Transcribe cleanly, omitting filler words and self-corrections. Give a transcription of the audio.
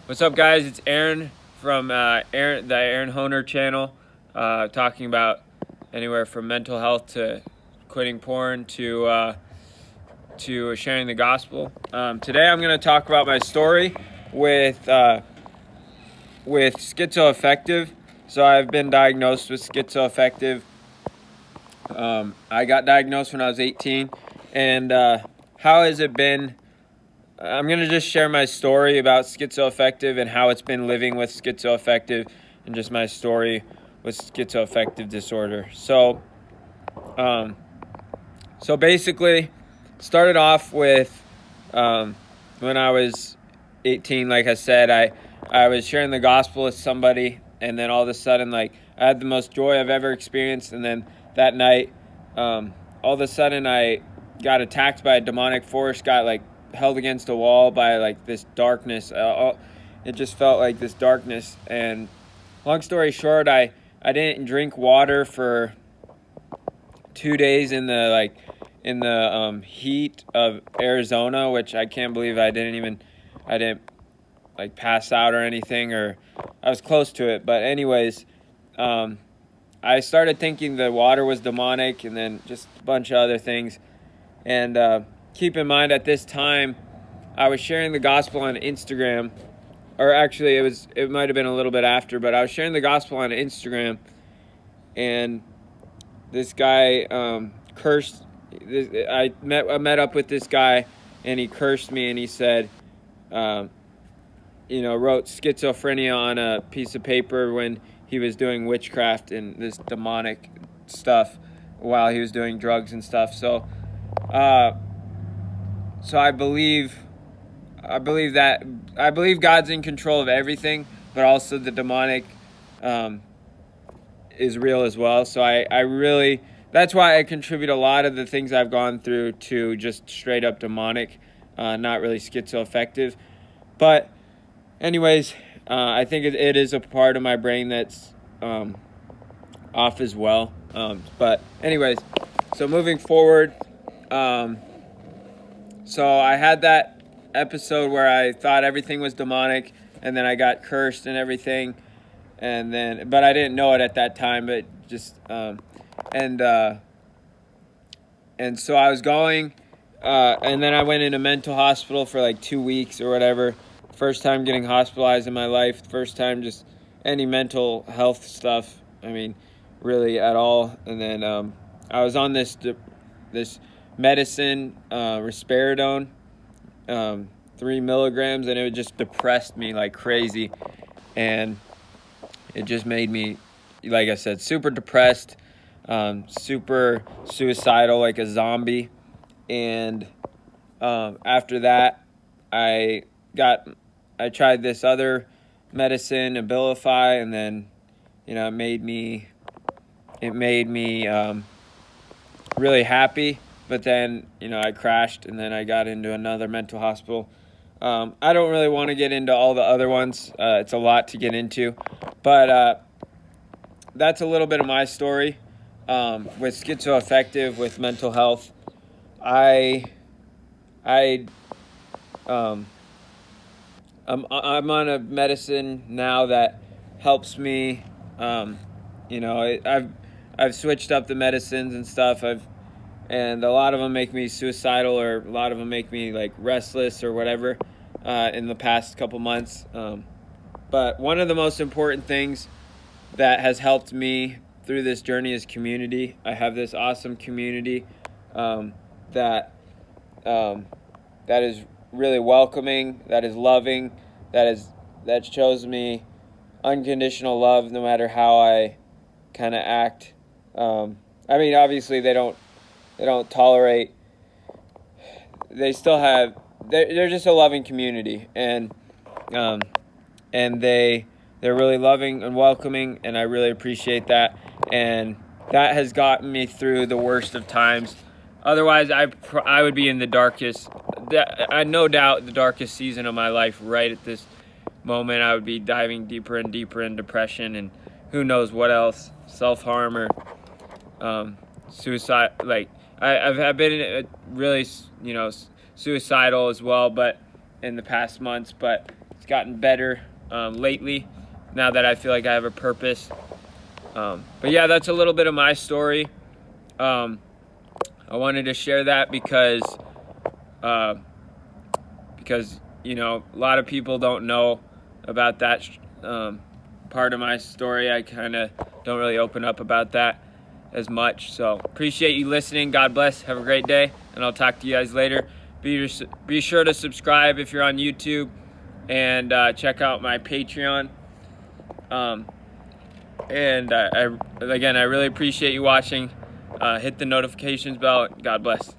What's up, guys? It's Aaron from the Aaron Honer channel, talking about anywhere from mental health to quitting porn to sharing the gospel. Today, I'm going to talk about my story with schizoaffective. So I've been diagnosed with schizoaffective. I got diagnosed when I was 18, and how has it been? I'm going to just share my story about schizoaffective and how it's been living with schizoaffective and just my story with schizoaffective disorder. So basically, started off with when I was 18, like I said, I was sharing the gospel with somebody, and then all of a sudden, like, I had the most joy I've ever experienced, and then that night, all of a sudden, I got attacked by a demonic force, got, like, held against a wall by, like, this darkness. It just felt like this darkness, and long story short, I didn't drink water for 2 days in the heat of Arizona, which I can't believe I didn't like pass out or anything, or I was close to it. But anyways, I started thinking the water was demonic, and then just a bunch of other things. And keep in mind, at this time, I was sharing the gospel on Instagram, or actually it might have been a little bit after, but I was sharing the gospel on Instagram, and this guy cursed. I met up with this guy, and he cursed me, and he said, wrote schizophrenia on a piece of paper when he was doing witchcraft and this demonic stuff while he was doing drugs and stuff. So I believe God's in control of everything, but also the demonic is real as well. So I really, that's why I contribute a lot of the things I've gone through to just straight up demonic, not really schizoaffective. But anyways, I think it is a part of my brain that's off as well. But anyways, so moving forward, so I had that episode where I thought everything was demonic, and then I got cursed and everything, but I didn't know it at that time. But just and so I was going, and then I went into mental hospital for like 2 weeks or whatever. First time getting hospitalized in my life. First time just any mental health stuff. I mean, really at all. And then I was on this medicine, risperidone, 3 milligrams, and it just depressed me like crazy. And it just made me, like I said, super depressed, super suicidal, like a zombie. And after that, I tried this other medicine, Abilify, and then, it made me really happy. But then, I crashed, and then I got into another mental hospital. I don't really want to get into all the other ones. It's a lot to get into. But that's a little bit of my story with schizoaffective, with mental health. I'm on a medicine now that helps me. I've switched up the medicines and stuff. And a lot of them make me suicidal, or a lot of them make me like restless or whatever in the past couple months. But one of the most important things that has helped me through this journey is community. I have this awesome community that is really welcoming, that is loving, that shows me unconditional love no matter how I kind of act. Obviously they don't tolerate. They still have. They're just a loving community, and they're really loving and welcoming, and I really appreciate that. And that has gotten me through the worst of times. Otherwise, I would be in the darkest. No doubt, the darkest season of my life. Right at this moment, I would be diving deeper and deeper in depression, and who knows what else, self-harm or suicide. Like I've been really, suicidal as well, but in the past months. But It's gotten better lately, now that I feel like I have a purpose. But yeah, that's a little bit of my story. I wanted to share that because you know, a lot of people don't know about that part of my story. I kind of don't really open up about that as much. So appreciate you listening. God bless. Have a great day, and I'll talk to you guys later. Be sure to subscribe if you're on YouTube, and check out my Patreon. And again, I really appreciate you watching. Hit the notifications bell. God bless.